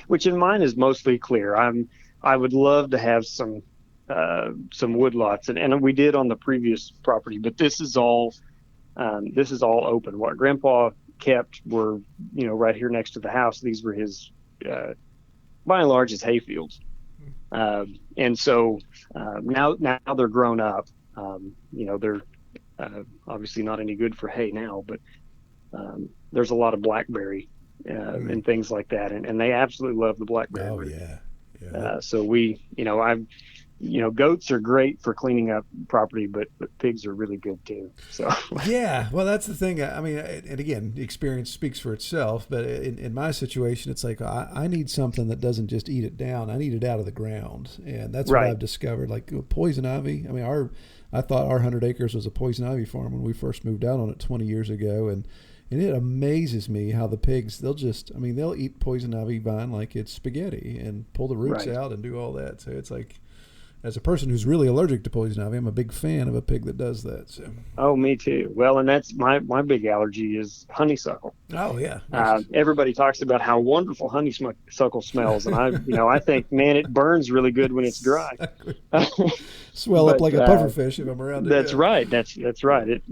Which in mine is mostly clear. I would love to have some woodlots, and we did on the previous property, but this is all open. What Grandpa kept were, right here next to the house. These were his, by and large, his hay fields. And so now they're grown up. They're obviously not any good for hay now, but there's a lot of blackberry and things like that, and they absolutely love the blackberry. Oh yeah. So goats are great for cleaning up property, but pigs are really good too. So yeah, well, that's the thing. I mean, and again, the experience speaks for itself. But in my situation, it's like I need something that doesn't just eat it down. I need it out of the ground, and that's what I've discovered. Like poison ivy. I mean, I thought our 100 acres was a poison ivy farm when we first moved out on it 20 years ago, and it amazes me how the pigs, they'll eat poison ivy vine like it's spaghetti and pull the roots out and do all that. So it's like, as a person who's really allergic to poison ivy, I'm a big fan of a pig that does that. So. Oh, me too. Well, and that's my big allergy is honeysuckle. Oh yeah. Everybody talks about how wonderful honeysuckle smells, and I think, man, it burns really good when it's dry. Exactly. Swell up like a pufferfish if I'm around it. That's right. That's right. It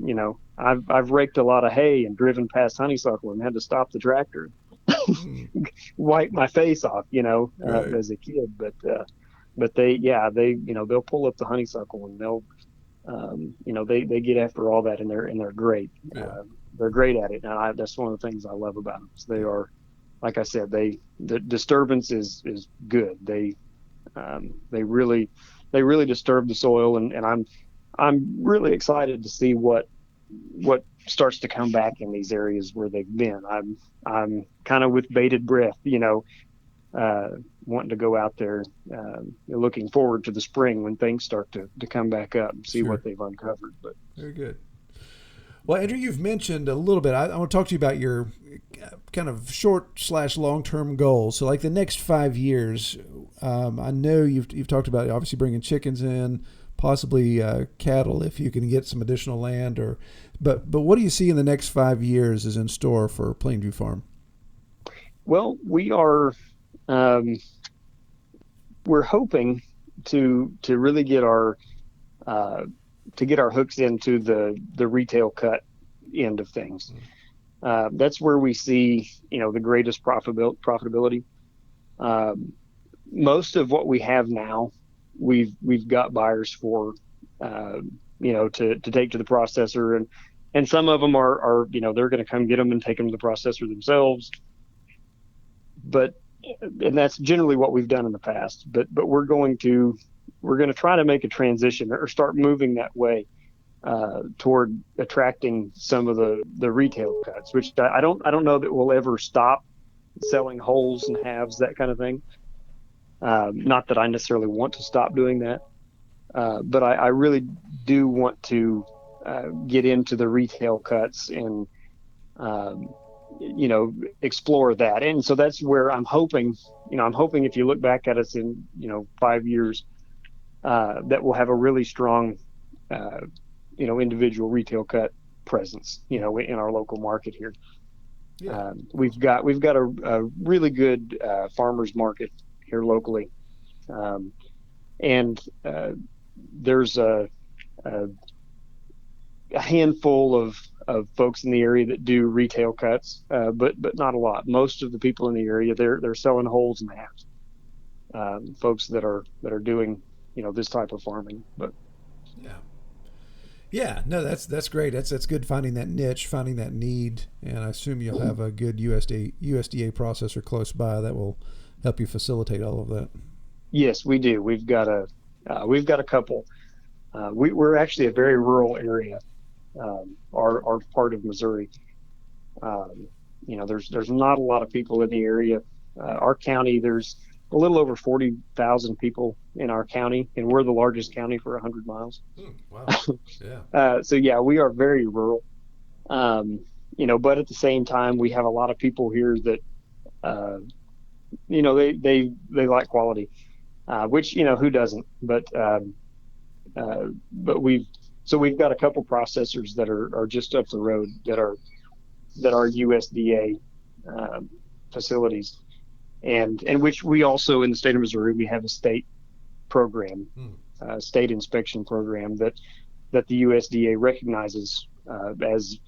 I've raked a lot of hay and driven past honeysuckle and had to stop the tractor, wipe my face off, as a kid, but they'll pull up the honeysuckle and they'll, they get after all that, and they're great. Yeah. They're great at it. And that's one of the things I love about them. So they are, like I said, the disturbance is good. They really disturb the soil, and I'm really excited to see what starts to come back in these areas where they've been. I'm kind of with bated breath, wanting to go out there, looking forward to the spring when things start to come back up and see what they've uncovered. But very good. Well, Andrew, you've mentioned a little bit. I want to talk to you about your kind of short/long-term goals. So, like the next 5 years, I know you've talked about obviously bringing chickens in, possibly cattle if you can get some additional land. But what do you see in the next 5 years is in store for Plainview Farm? Well, we are. We're hoping to really get our hooks into the retail cut end of things. That's where we see the greatest profitability. Most of what we have now, we've got buyers for, to take to the processor, and some of them are they're going to come get them and take them to the processor themselves. And that's generally what we've done in the past. But we're going to try to make a transition or start moving that way. toward attracting some of the retail cuts, which I don't know that we'll ever stop selling wholes and halves, that kind of thing. Not that I necessarily want to stop doing that, but I really do want to get into the retail cuts and explore that. And so that's where I'm hoping if you look back at us in 5 years, that we'll have a really strong individual retail cut presence in our local market here. Yeah. We've got a really good farmers market here locally, and there's a handful of folks in the area that do retail cuts, but not a lot. Most of the people in the area, they're selling wholes and halves. Folks that are doing this type of farming. But yeah, no, that's great. That's good, finding that niche, finding that need, and I assume you'll have a good USDA processor close by that will help you facilitate all of that. Yes, we do. We've got a couple. We're actually a very rural area. Our part of Missouri. There's not a lot of people in the area. Our county, there's a little over 40,000 people in our county, and we're the largest county for 100 miles. Wow. Yeah. So yeah, we are very rural. But at the same time, we have a lot of people here that, they like quality, which, who doesn't? But we've got a couple processors that are just up the road that are USDA facilities, and which we also, in the state of Missouri, we have a state program, state inspection program that the USDA recognizes as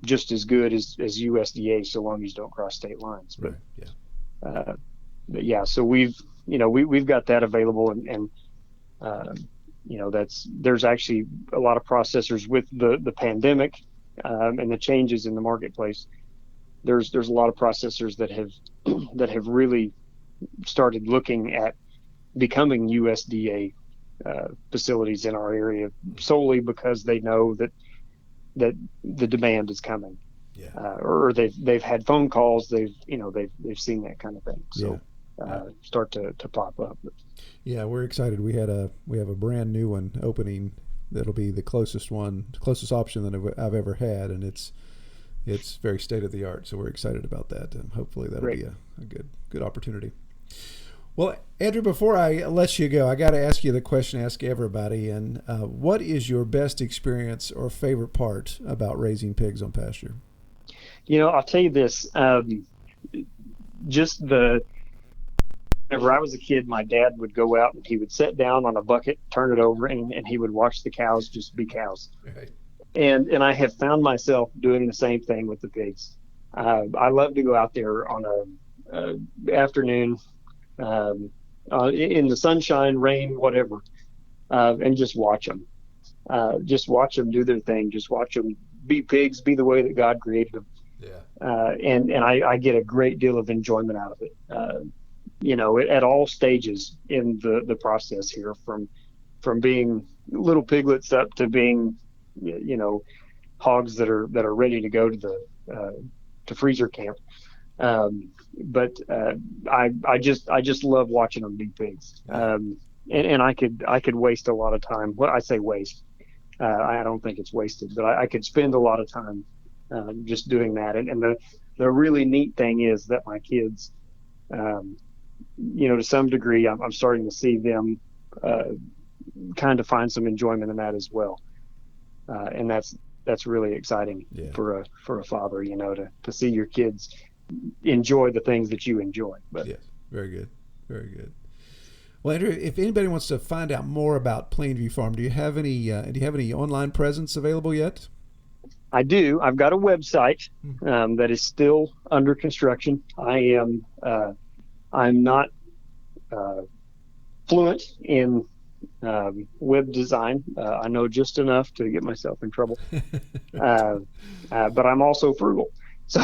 just as good as USDA, so long as you don't cross state lines. But right. Yeah, so we've got that available, and there's actually a lot of processors with the pandemic and the changes in the marketplace. There's a lot of processors that have really started looking at becoming USDA facilities in our area, solely because they know that the demand is coming. Yeah. Or they've had phone calls, they've seen that kind of thing. So start to pop up. Yeah, we're excited. We have a brand new one opening that'll be the closest option that I've ever had, and it's very state of the art. So we're excited about that, and hopefully that'll be a good opportunity. Well, Andrew, before I let you go, I got to ask you the question I ask everybody, and what is your best experience or favorite part about raising pigs on pasture? I'll tell you this. Whenever I was a kid, my dad would go out and he would sit down on a bucket, turn it over, and he would watch the cows just be cows. Right. And I have found myself doing the same thing with the pigs. I love to go out there on a afternoon, in the sunshine, rain, whatever, and just watch them. Just watch them do their thing. Just watch them be pigs, be the way that God created them. Yeah. And I get a great deal of enjoyment out of it. At all stages in the process here, from being little piglets up to being, hogs that are ready to go to freezer camp. But I just love watching them be pigs. And I could waste a lot of time. Well, I say waste. I don't think it's wasted, but I could spend a lot of time just doing that. And the really neat thing is that my kids, to some degree, I'm starting to see them kind of find some enjoyment in that as well. And that's really exciting for a father, to see your kids enjoy the things that you enjoy. But yes, very good, very good. Well, Andrew, if anybody wants to find out more about Plainview Farm, do you have any online presence available yet? I do. I've got a website that is still under construction. I'm not fluent in web design. I know just enough to get myself in trouble, but I'm also frugal. So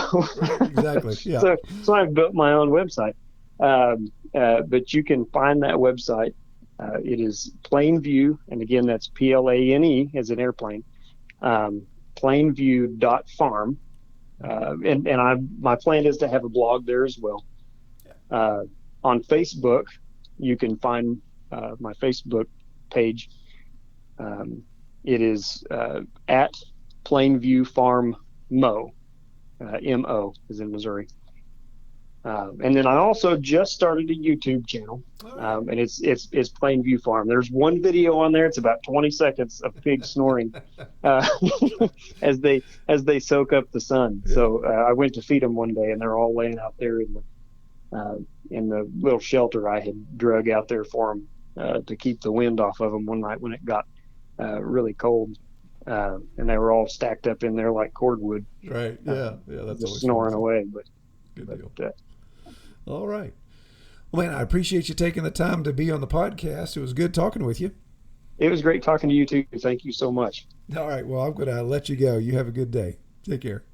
exactly. Yeah. So I've built my own website, but you can find that website It is Plainview, and again, that's PLANE as an airplane, plainview.farm. My plan is to have a blog there as well. On Facebook, you can find my Facebook page. It is at Plainview Farm Mo, M-O, as in Missouri. And then I also just started a YouTube channel, and it's Plainview Farm. There's one video on there. It's about 20 seconds of pigs snoring as they soak up the sun. Yeah. So I went to feed them one day, and they're all laying out there in the little shelter I had drug out there for them to keep the wind off of them one night when it got really cold. And they were all stacked up in there like cordwood. Right. Yeah. That's just snoring away. Good deal. All right. Well, man, I appreciate you taking the time to be on the podcast. It was good talking with you. It was great talking to you too. Thank you so much. All right. Well, I'm going to let you go. You have a good day. Take care.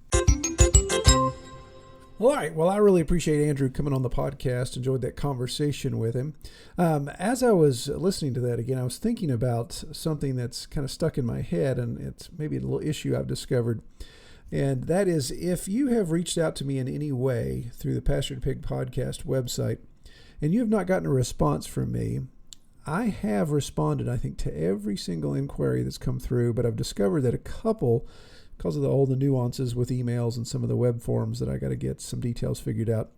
All right. Well, I really appreciate Andrew coming on the podcast. Enjoyed that conversation with him. As I was listening to that again, I was thinking about something that's kind of stuck in my head, and it's maybe a little issue I've discovered. And that is, if you have reached out to me in any way through the Pastured Pig Podcast website, and you have not gotten a response from me, I have responded, I think, to every single inquiry that's come through, but I've discovered that a couple, because of all the nuances with emails and some of the web forms that I got to get some details figured out,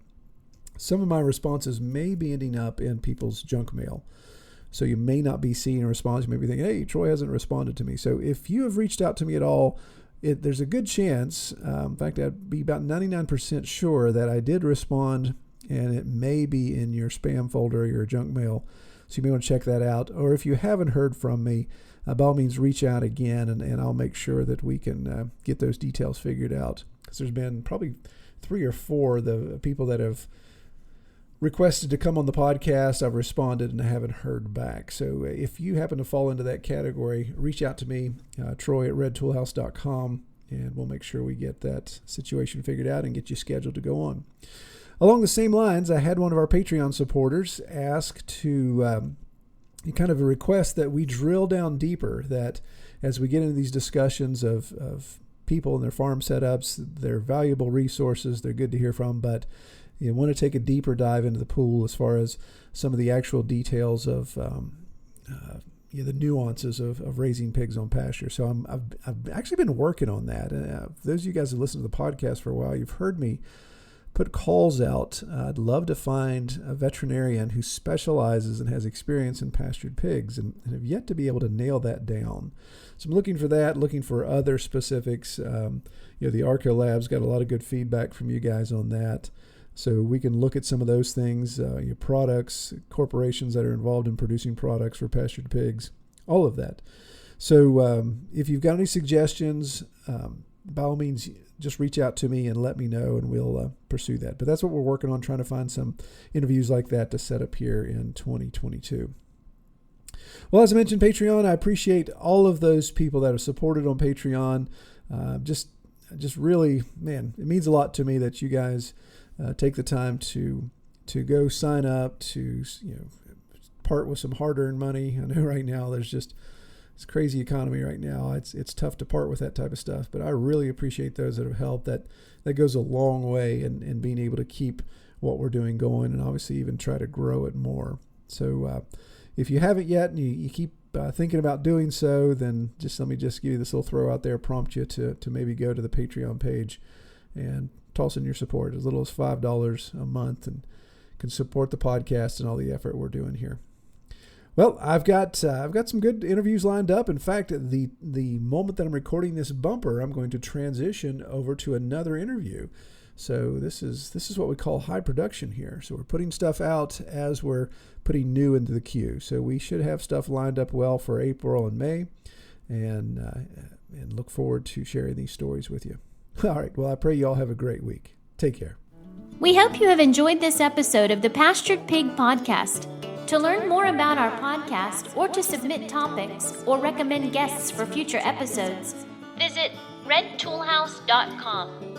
some of my responses may be ending up in people's junk mail. So you may not be seeing a response. You may be thinking, hey, Troy hasn't responded to me. So if you have reached out to me at all, there's a good chance, in fact, I'd be about 99% sure that I did respond, and it may be in your spam folder or your junk mail. So you may want to check that out. Or if you haven't heard from me, by all means, reach out again, and I'll make sure that we can get those details figured out. Because there's been probably 3 or 4 the people that have requested to come on the podcast. I've responded and I haven't heard back. So if you happen to fall into that category, reach out to me, Troy at redtoolhouse.com, and we'll make sure we get that situation figured out and get you scheduled to go on. Along the same lines, I had one of our Patreon supporters ask to kind of a request that we drill down deeper, that as we get into these discussions of people and their farm setups, they're valuable resources, they're good to hear from, but you want to take a deeper dive into the pool as far as some of the actual details of the nuances of raising pigs on pasture. So I've actually been working on that. Those of you guys who listen to the podcast for a while, you've heard me put calls out. I'd love to find a veterinarian who specializes and has experience in pastured pigs, and have yet to be able to nail that down. So I'm looking for that, looking for other specifics. The Arco Lab's got a lot of good feedback from you guys on that. So we can look at some of those things, your products, corporations that are involved in producing products for pastured pigs, all of that. So if you've got any suggestions, by all means, just reach out to me and let me know, and we'll pursue that. But that's what we're working on, trying to find some interviews like that to set up here in 2022. Well, as I mentioned, Patreon, I appreciate all of those people that have supported on Patreon. Just really, man, it means a lot to me that you guys take the time to go sign up, to part with some hard-earned money. I know right now there's just it's crazy economy right now. It's tough to part with that type of stuff, but I really appreciate those that have helped. That goes a long way in being able to keep what we're doing going, and obviously even try to grow it more. So if you haven't yet and you keep thinking about doing so, then let me give you this little throw out there, prompt you to maybe go to the Patreon page and toss in your support as little as $5 a month, and can support the podcast and all the effort we're doing here. Well, I've got some good interviews lined up. In fact, the moment that I'm recording this bumper, I'm going to transition over to another interview. So this is what we call high production here. So we're putting stuff out as we're putting new into the queue. So we should have stuff lined up well for April and May, and look forward to sharing these stories with you. All right. Well, I pray you all have a great week. Take care. We hope you have enjoyed this episode of the Pastured Pig Podcast. To learn more about our podcast, or to submit topics or recommend guests for future episodes, visit redtoolhouse.com.